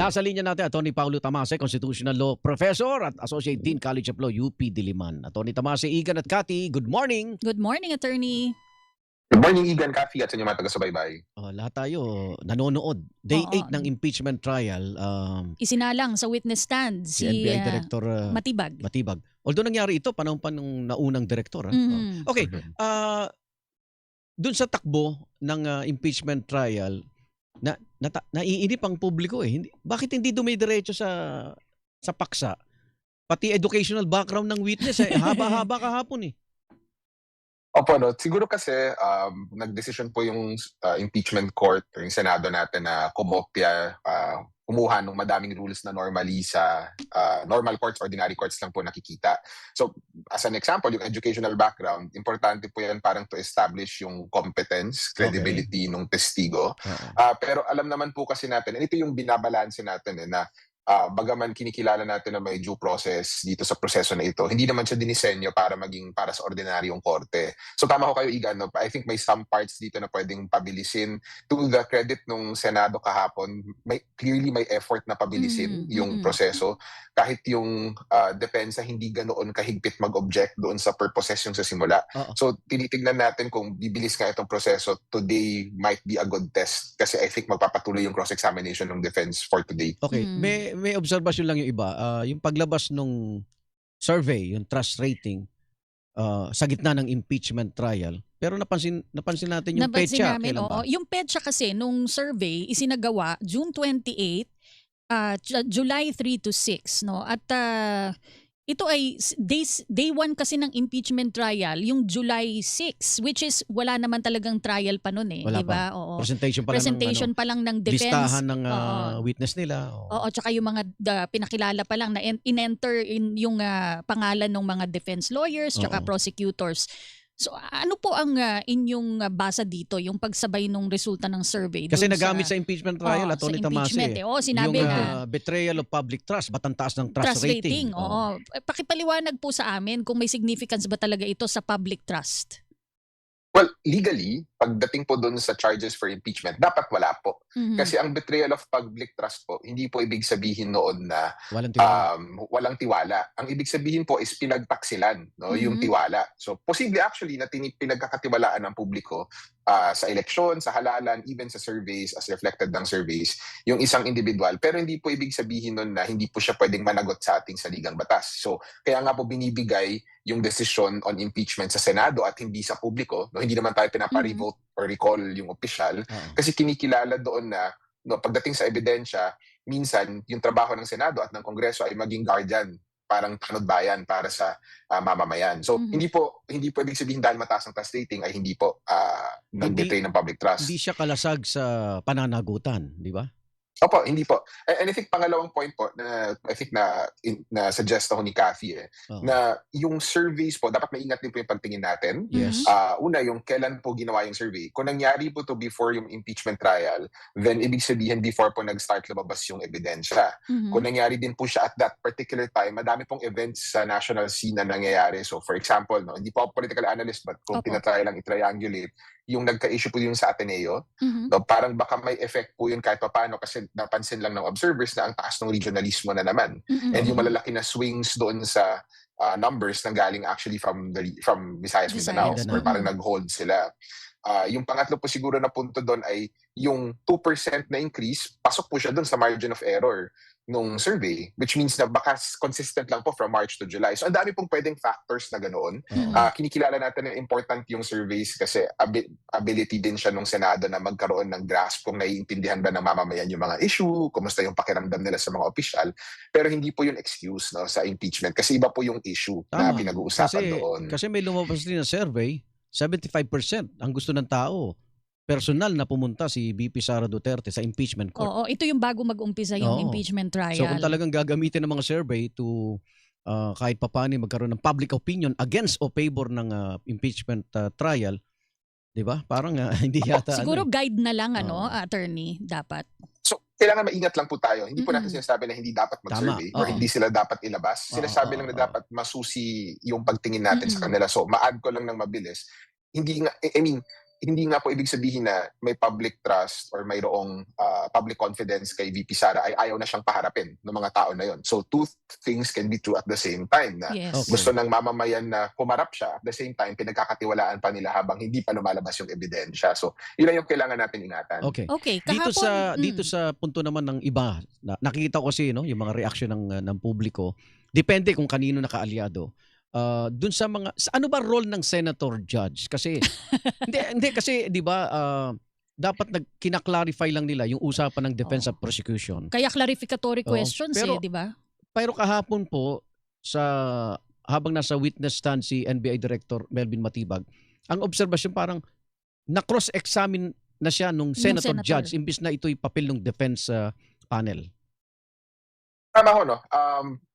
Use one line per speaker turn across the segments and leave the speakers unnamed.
Nasa linya natin, Atty. Paulo Tamase, Constitutional Law Professor at Associate Dean College of Law, UP Diliman. Atty. Tamase, Igan at Cathy, good morning.
Good morning, attorney.
Good morning, Igan, Cathy, at sa inyo mga taga-subaybay.
Lahat tayo nanonood. Day
Oo.
8 ng impeachment trial.
Isinalang sa witness stand
Si
si
NBI Director
Matibag.
Matibag. Although nangyari ito, panahon pa nung naunang direktor.
Mhm.
Okay, dun sa takbo ng impeachment trial, naiinip ang publiko eh. Bakit hindi dumidiretso sa paksa? Pati educational background ng witness eh. Haba-haba kahapon eh.
Opo, no? Siguro kasi nag-decision po yung impeachment court or yung Senado natin na kumopya, kumuha ng madaming rules na normally sa normal courts, ordinary courts lang po nakikita. So, as an example, yung educational background, importante po yan parang to establish yung competence, credibility ng testigo. Pero alam naman po kasi natin, and ito yung binabalanse natin na bagaman kinikilala natin na may due process dito sa proseso na ito, hindi naman siya dinisenyo para maging para sa ordinaryong korte. So tama ko kayo, Igan, no? I think may some parts dito na pwedeng pabilisin. To the credit nung Senado kahapon, clearly may effort na pabilisin yung proseso. Kahit yung depensa hindi ganoon kahigpit mag-object doon sa purposes yung sa simula. So tinitignan natin kung bibilis nga itong proseso. Today might be a good test kasi I think magpapatuloy yung cross-examination ng defense for today.
Okay, may obserbasyon lang yung iba. Yung paglabas nung survey, yung trust rating, sa gitna ng impeachment trial. Pero napansin natin yung PEDSA.
Yung PEDSA kasi nung survey isinagawa June 28, July 3 to 6, no? At ito ay day 1 kasi ng impeachment trial, yung July 6, which is wala naman talagang trial pa noon eh, di ba? Presentation pa lang ng defense.
Listahan ng witness nila.
Oo, tsaka yung mga pinakilala pa lang na in-enter yung pangalan ng mga defense lawyers tsaka prosecutors. So ano po ang inyong basa dito, yung pagsabay ng resulta ng survey?
Kasi nagamit sa impeachment trial, Atty. Tamase,
sinabi
yung
na
betrayal of public trust, ba't ang taas ng trust rating?
Oo. Pakipaliwanag po sa amin kung may significance ba talaga ito sa public trust.
Well, legally, pagdating po doon sa charges for impeachment, dapat wala po. Kasi ang betrayal of public trust po, hindi po ibig sabihin noon na walang tiwala. Ang ibig sabihin po is pinagtaksilan, no, yung tiwala. So, posible actually na pinagkakatiwalaan ng publiko sa eleksyon, sa halalan, even sa surveys, as reflected ng surveys, yung isang individual. Pero hindi po ibig sabihin noon na hindi po siya pwedeng managot sa ating saligang batas. So, kaya nga po binibigay yung decision on impeachment sa Senado at hindi sa publiko. No, hindi naman tayo pinapa-revote or recall yung official. Kasi kinikilala doon na pagdating sa ebidensya, minsan yung trabaho ng Senado at ng Kongreso ay maging guardian, parang tanod bayan para sa mamamayan. So hindi po ibig sabihin dahil mataas ang trust rating ay hindi po nag-betray ng public trust.
Hindi siya kalasag sa pananagutan, di ba?
Opo, hindi po. And I think pangalawang point po na I think na suggest ako ni Cathy na yung surveys po, dapat maingat din po yung pagtingin natin.
Yes.
Una, yung kailan po ginawa yung survey. Kung nangyari po to before yung impeachment trial, then ibig sabihin before po nag-start lumabas yung ebidensya. Kung nangyari din po siya at that particular time, madami pong events sa national scene na nangyayari. So for example, no, hindi po ako political analyst but kung tinatry lang i-triangulate, yung nagka-issue po yun sa Ateneo, no, parang baka may effect po yun kahit paano kasi napansin lang ng observers na ang taas ng regionalismo na naman. And yung malalaki na swings doon sa numbers nang galing actually from Visayas, Mindanao, or parang nag-hold sila. Yung pangatlo po siguro na punto doon ay yung 2% na increase, pasok po siya doon sa margin of error nung survey, which means na baka consistent lang po from March to July. So ang dami pong pwedeng factors na ganoon. Kinikilala natin na important yung surveys kasi ability din siya nung Senado na magkaroon ng grasp kung naiintindihan ba ng mamamayan yung mga issue, kumusta yung pakiramdam nila sa mga opisyal. Pero hindi po yung excuse sa impeachment kasi iba po yung issue na pinag-uusapan doon.
Kasi may lumabas din na survey, 75% ang gusto ng tao personal na pumunta si VP Sara Duterte sa impeachment court.
Oo, ito yung bago mag-umpisa yung impeachment trial.
So kung talagang gagamitin ng mga survey to kahit papaano magkaroon ng public opinion against o favor ng impeachment trial, di ba? Parang hindi yata.
Siguro guide na lang, attorney, dapat.
So, kailangan maingat lang po tayo. Hindi po natin sinasabi na hindi dapat mag-survey or hindi sila dapat ilabas. Sinasabi lang na dapat masusi yung pagtingin natin sa kanila. So, ma-add ko lang ng mabilis. Hindi nga, hindi nga po ibig sabihin na may public trust or mayroong public confidence kay VP Sara ay ayaw na siyang paharapin ng mga tao na yon. So two things can be true at the same time na
Yes.
Okay.
gusto ng mamamayan na humarap siya, at the same time pinagkakatiwalaan pa nila habang hindi pa lumalabas yung ebidensya. So yun lang yung kailangan natin ingatan.
Okay.
Okay,
Dito
kahapon,
dito sa punto naman ng iba, nakikita ko kasi yung mga reaksyon ng publiko, depende kung kanino nakaalyado. Dun sa mga ano ba role ng senator judge? Kasi hindi kasi 'di ba dapat kina-clarify lang nila yung usapan ng defense of prosecution.
kaya clarificatory
Oo,
questions
pero-
di ba?
Pero kahapon po habang nasa witness stand si NBI Director Melvin Matibag, ang obserbasyon parang na-cross-examine na siya nung senator
senator.
judge imbis na ito'y papel ng defense panel.
Tama ho, no?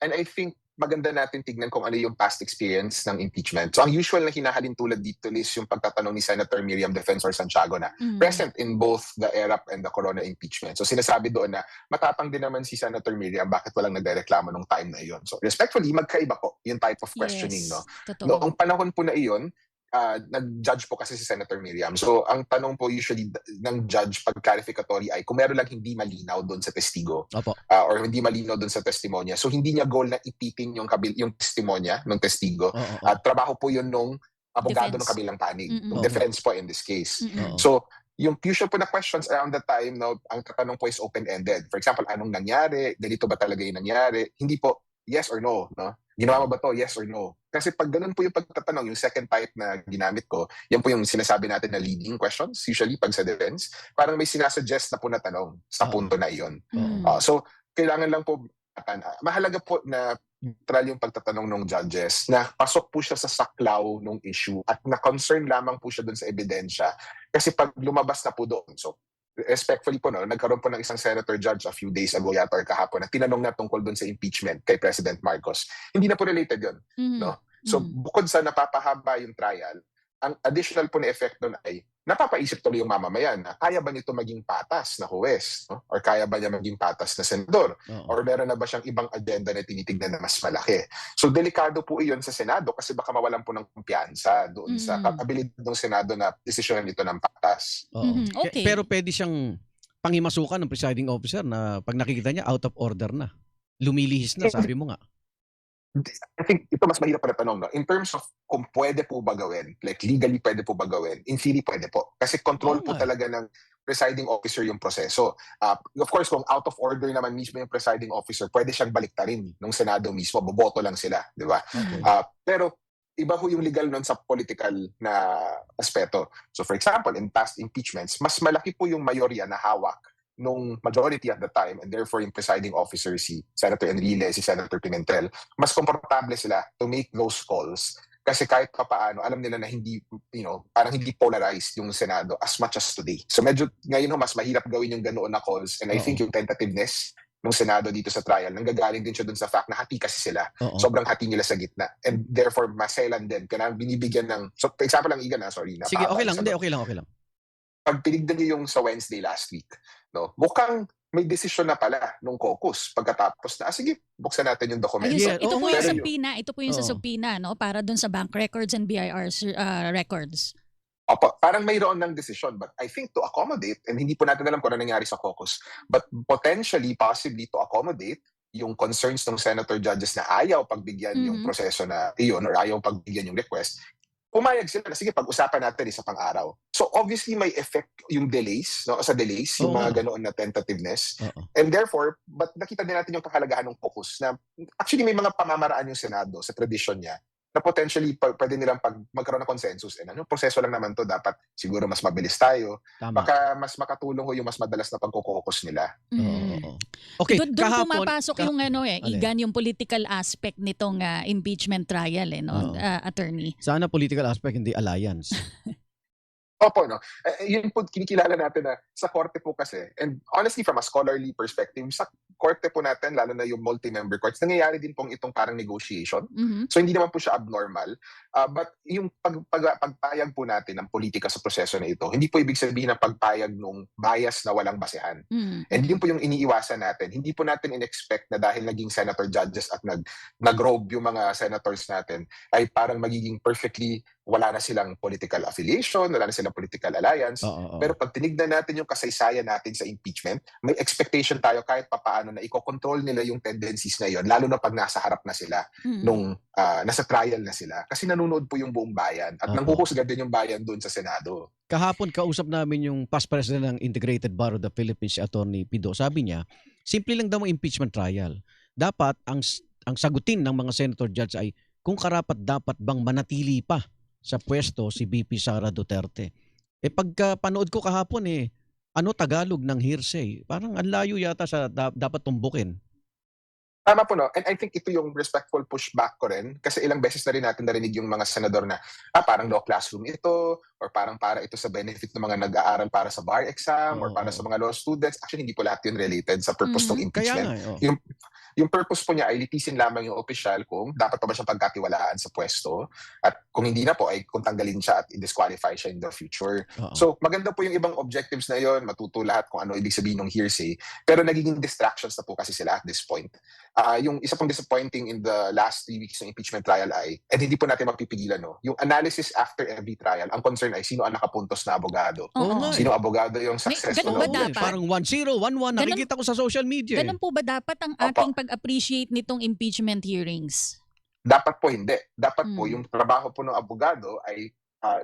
And I think maganda natin tignan kung ano yung past experience ng impeachment. So ang usual na hinahalin tulad dito is yung pagtatanong ni Senator Miriam Defensor Santiago na present in both the ERAP and the Corona impeachment. So sinasabi doon na matapang din naman si Senator Miriam, bakit walang nagrereklamo nung time na iyon. So respectfully, magkaiba po yung type of questioning.
Yes,
No?
totoo.
Noong panahon po na iyon, nag-judge po kasi si Senator Miriam. So ang tanong po usually ng judge pag clarificatory ay kung meron lang hindi malinaw doon sa testigo
Opo.
or hindi malinaw doon sa testimonya. So hindi niya goal na ipitin yung testimonya ng testigo.
Oo.
At trabaho po yun nung abogado
Defense.
ng kabilang panig,
Mm-mm.
ng
Oo.
defense po in this case.
Mm-mm.
Oo.
So, yung usual po na questions around that time, no, ang tatanong po is open-ended. For example, anong nangyari? Ganito ba talaga yung nangyari? Hindi po yes or no, no? Ginawa mo ba to? Yes or no? Kasi pag ganun po yung pagtatanong, yung second type na ginamit ko, yan po yung sinasabi natin na leading questions, usually pag sa defense, parang may sinasuggest na po na tanong sa punto na iyon.
Mm.
So, kailangan lang po, mahalaga po na neutral yung pagtatanong ng judges na pasok po siya sa saklaw ng issue at na-concern lamang po siya dun sa ebidensya. Kasi pag lumabas na po doon, so respectfully po, no, nagkaroon po ng isang senator judge a few days ago yata or kahapon na tinanong na tungkol dun sa impeachment kay President Marcos. Hindi na po related yun.
Mhm.
No? So bukod sa napapahaba yung trial, ang additional po na effect nun ay napapaisip tuloy yung mamamayan na kaya ba nito maging patas na huwes? No? Or kaya ba niya maging patas na senador?
Oo.
Or meron na ba siyang ibang agenda na tinitignan na mas malaki? So delikado po iyon sa Senado kasi baka mawalan po ng kumpiyansa doon sa abilidad ng Senado na desisyonan ito ng patas.
Oo.
Mhm. Okay.
Pero pwede siyang pangimasukan ng presiding officer na pag nakikita niya out of order na. Lumilihis na, sabi mo nga.
I think ito mas mahirap pa na tanong. No? In terms of kung pwede po ba gawin, like legally pwede po ba gawin, in theory pwede po. Kasi control
Oo
po
nga.
talaga ng presiding officer yung proseso. Of course, kung out of order naman mismo yung presiding officer, pwede siyang baliktarin ng Senado mismo. Boboto lang sila, di ba?
Okay.
Pero iba ho yung legal nun sa political na aspeto. So for example, in past impeachments, mas malaki po yung mayorya na hawak nung majority at the time and therefore yung presiding officer si Senator Enrile, si Senator Pimentel, mas komportable sila to make those calls kasi kahit papaano alam nila na hindi, parang hindi polarized yung Senado as much as today. So medyo ngayon mas mahirap gawin yung ganoon na calls and I think yung tentativeness ng Senado dito sa trial, nanggagaling din siya dun sa fact na hati kasi sila.
Oo.
Sobrang hati nila sa gitna and therefore maselan din. Kaya binibigyan ng, so for example lang Igan sorry.
Sige, okay lang.
napapasa-
Hindi, okay lang.
Pag tinignan niyo yung sa Wednesday last week, no, mukhang may desisyon na pala nung caucus pagkatapos na, sige, buksan natin yung
Ayun,
dokumento.
so,
Yeah,
ito
oo
po
nga.
yung
Pero
subpoena. Ito po yung sa
Oo.
subpoena, no? Para dun sa bank records and BIR records.
Opo, parang mayroon ng desisyon, but I think to accommodate, and hindi po natin alam kung ano nangyari sa caucus, but potentially, possibly to accommodate yung concerns ng senator judges na ayaw pagbigyan yung proseso na iyon or ayaw pagbigyan yung request, pumayag sila na, sige, pag-usapan natin sa pang-araw. So obviously may effect yung delays, no? Sa delays, yung
Oo.
mga ganoon na tentativeness.
Oo.
And therefore, but nakita din natin yung kahalagahan ng focus na actually may mga pamamaraan yung Senado sa tradisyon niya na potentially pwede nilang pag magkaroon ng consensus. And proseso lang naman to, dapat siguro mas mabilis tayo.
Tama.
Baka mas makatulong ho yung mas madalas na pagkukokos nila.
Oo. Okay,
Doon
kahapon.
pumapasok yung Igan, yung political aspect nitong impeachment trial,
Oo.
attorney.
Sana political aspect, hindi alliance.
Opo, no? Yun po, kinikilala natin na sa korte po kasi, and honestly from a scholarly perspective, sa korte po natin, lalo na yung multi-member courts, nangyayari din pong itong parang negotiation.
Mhm.
So hindi naman po siya abnormal. But yung pagpayag po natin ng politika sa proseso na ito, hindi po ibig sabihin ng pagpayag nung bias na walang basehan.
Mhm.
And yun po yung iniiwasan natin. Hindi po natin in-expect na dahil naging senator judges at nag-robe yung mga senators natin, ay parang magiging perfectly wala na silang political affiliation, wala na silang political alliance.
Oo, oo.
Pero pag tinignan natin yung kasaysayan natin sa impeachment, may expectation tayo kahit papaano na ikokontrol nila yung tendencies na yun, lalo na pag nasa harap na sila, nung nasa trial na sila. Kasi nanonood po yung buong bayan at
Oo.
nanghuhusga din yung bayan doon sa Senado.
Kahapon kausap namin yung past president ng Integrated Bar of the Philippines, si Attorney Pido. Sabi niya, simple lang daw ang impeachment trial. Dapat ang sagutin ng mga senator judge ay kung karapat dapat bang manatili pa sa pwesto si VP Sara Duterte. Pagka panood ko kahapon Tagalog ng hearsay. Parang ang layo yata sa dapat tumbukin.
Tama po, no? And I think ito yung respectful pushback ko rin kasi ilang beses na rin natin narinig yung mga senador na parang law classroom ito or parang para ito sa benefit ng mga nag-aaral para sa bar exam or para sa mga law students. Actually, hindi po lahat yun related sa purpose ng impeachment.
Kaya nga,
Yung purpose po niya ay litisin lamang yung opisyal kung dapat pa ba siyang pagkatiwalaan sa pwesto at kung hindi na po ay kung tanggalin siya at i-disqualify siya in the future.
Oo.
So maganda po yung ibang objectives na yon, matuto lahat kung ano ibig sabihin ng hearsay, pero nagiging distractions na po kasi sila at this point. Yung isa pong disappointing in the last 3 weeks ng impeachment trial ay, and hindi po natin mapipigilan, no, yung analysis after every trial, ang concern ay sino ang nakapuntos na abogado.
Oo nga,
Sino abogado yung successful.
ganun ba
Oo,
dapat?
parang 1-0, 1-1. Nakikita ko sa social media.
Ganun po ba dapat ang ating pag-appreciate nitong impeachment hearings?
Dapat po hindi. Dapat po yung trabaho po ng abogado ay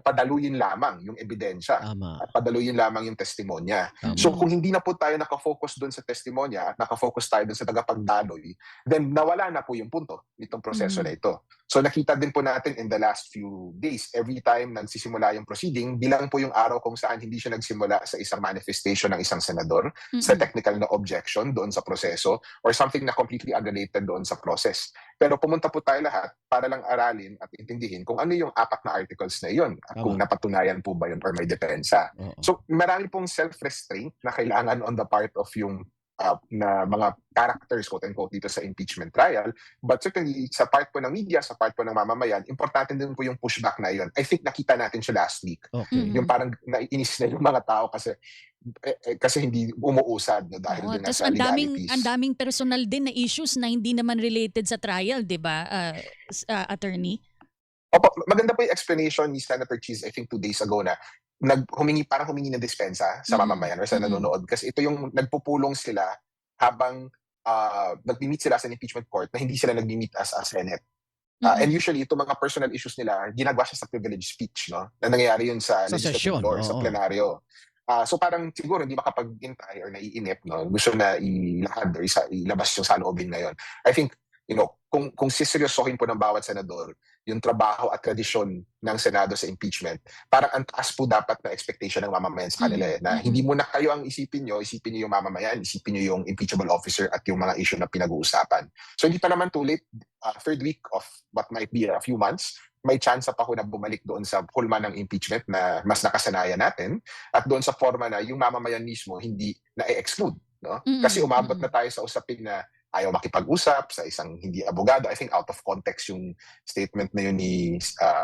padaluyin lamang yung ebidensya
Tama.
at padaluyin lamang yung testimonya.
Tama.
So kung hindi na po tayo nakafocus doon sa testimonya at nakafocus tayo doon sa tagapagdaloy, then nawala na po yung punto nitong proseso na ito. So nakita din po natin in the last few days, every time nagsisimula yung proceeding, bilang po yung araw kung saan hindi siya nagsimula sa isang manifestation ng isang senador, sa technical na objection doon sa proseso, or something na completely unrelated doon sa process. Pero pumunta po tayo lahat para lang aralin at intindihin kung ano yung 4 na articles na yun, at kung napatunayan po ba yun or may depensa.
Oo.
So marami pong self-restraint na kailangan on the part of yung na mga characters, quote-unquote, dito sa impeachment trial. But certainly, sa part po ng media, sa part po ng mamamayan, importante din po yung pushback na yun. I think nakita natin siya last week.
Okay.
Yung parang naiinis na yung mga tao kasi hindi umuusad, no, dahil din
Tapos
sa legalities.
ang daming personal din na issues na hindi naman related sa trial, di ba, attorney?
Opo, maganda po yung explanation ni Senator Cheese, I think 2 days ago, na parang humingi ng dispensa sa mamamayan or sa nanonood. Kasi ito yung nagpupulong sila habang nag-meet sila sa impeachment court na hindi sila nag-meet as a Senate. And usually, ito mga personal issues nila, ginagawa siya sa privilege speech, no? Na nangyayari yun sa legislative floor, sa plenaryo. So parang siguro hindi makapag-intay or naiinip, no? Gusto na ilahad or ilabas yung saloobin na yun. I think, kung siseryosohin po ng bawat senador yung trabaho at tradisyon ng Senado sa impeachment, parang ang taas po dapat na expectation ng mamamayan sa kanila. Na hindi muna kayo ang isipin nyo yung mamamayan, isipin nyo yung impeachable officer at yung mga issue na pinag-uusapan. So hindi pa naman too late, 3rd week of what might be a few months, may chance pa ho na bumalik doon sa kulma ng impeachment na mas nakasanayan natin at doon sa forma na yung mamamayan mismo hindi na-exclude. No? Kasi umabot na tayo sa usapin na ayaw makipag-usap sa isang hindi abogado. I think out of context yung statement na yun ni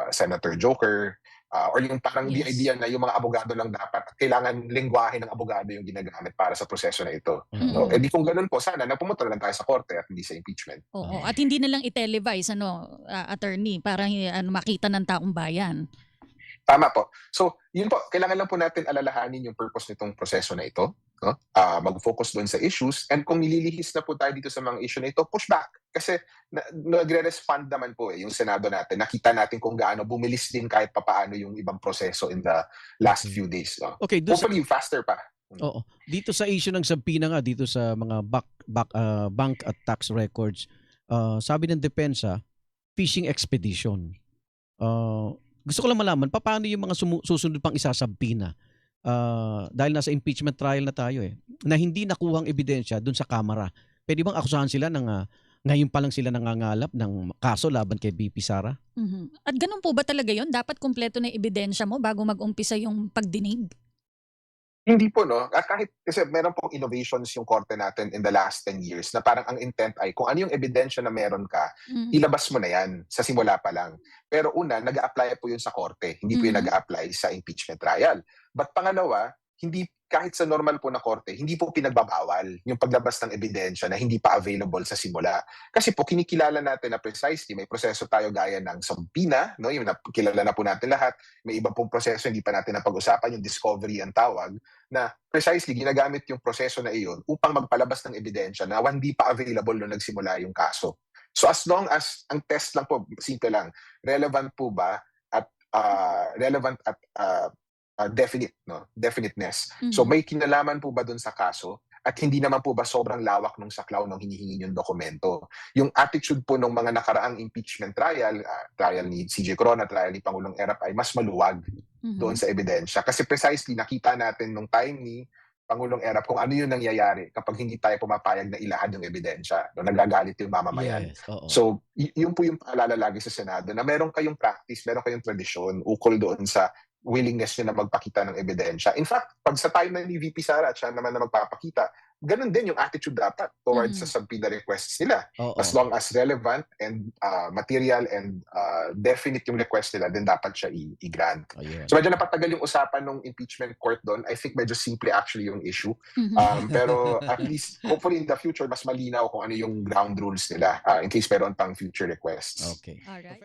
Senator Joker, or yung parang the idea na yung mga abogado lang dapat, kailangan lengguwahe ng abogado yung ginagamit para sa proseso na ito. So, di kung ganun po, sana pumunta lang tayo sa korte at hindi sa impeachment.
Oo, at hindi na lang i-televise, attorney, para makita ng taong bayan.
Tama po. So, yun po, kailangan lang po natin alalahanin yung purpose nitong proseso na ito. No? Mag-focus doon sa issues. And kung nililihis na po tayo dito sa mga issue na ito, push back. Kasi nagre-respond naman po yung Senado natin. Nakita natin kung gaano bumilis din kahit papaano yung ibang proseso in the last few days. No?
Okay,
hopefully faster pa.
Oo. Dito sa issue ng subpoena nga, dito sa mga bank at tax records, sabi ng depensa, fishing expedition. Gusto ko lang malaman, paano yung mga susunod pang isasubpoena? Dahil nasa impeachment trial na tayo na hindi nakuhang ebidensya dun sa Kamara. Pwede bang akusahan sila ng ngayon pa lang sila nangangalap ng kaso laban kay VP Sara?
At ganun po ba talaga yon? Dapat kumpleto na ebidensya mo bago mag-umpisa yung pagdinig?
Hindi po, no? Kahit kasi meron pong innovations yung korte natin in the last 10 years na parang ang intent ay kung ano yung ebidensya na meron ka, ilabas mo na yan sa simula pa lang. Pero una, nag-a-apply po yun sa korte. Hindi po yun nag-a-apply sa impeachment trial. But pangalawa, hindi kahit sa normal po na korte, hindi po pinagbabawal yung paglabas ng ebidensya na hindi pa available sa simula. Kasi po kinikilala natin na precisely may proseso tayo gaya ng subpoena, no? Yung kilala na po natin lahat. May iba pong proseso hindi pa natin napag-usapan, yung discovery ang tawag, na precisely ginagamit yung proseso na iyon upang magpalabas ng ebidensya na hindi pa available nung nagsimula yung kaso. So as long as ang test lang po, simple lang, relevant po ba at definite, no? Definiteness. So may kinalaman po ba dun sa kaso at hindi naman po ba sobrang lawak nung saklaw nung hinihingi yung dokumento. Yung attitude po ng mga nakaraang impeachment trial, trial ni CJ Corona, trial ni Pangulong Erap ay mas maluwag doon sa ebidensya. Kasi precisely nakita natin nung time ni Pangulong Erap kung ano yung nangyayari kapag hindi tayo pumapayag na ilahad yung ebidensya. No, nagagalit yung mamamayan.
Yes, oo.
So, yun po yung paalala lagi sa Senado na meron kayong practice, meron kayong tradisyon ukol doon sa willingness nyo na magpakita ng ebidensya. In fact, pag sa time na ni VP Sara, siya naman na magpapakita, ganun din yung attitude dapat towards sa subpoena requests nila.
Oo.
As long as relevant and material and definite yung request nila, then dapat siya i-grant.
Ayun.
So medyo napatagal yung usapan ng impeachment court doon. I think medyo simple actually yung issue. Pero at least, hopefully in the future, mas malinaw kung ano yung ground rules nila in case meron pang future requests.
Okay.
Alright.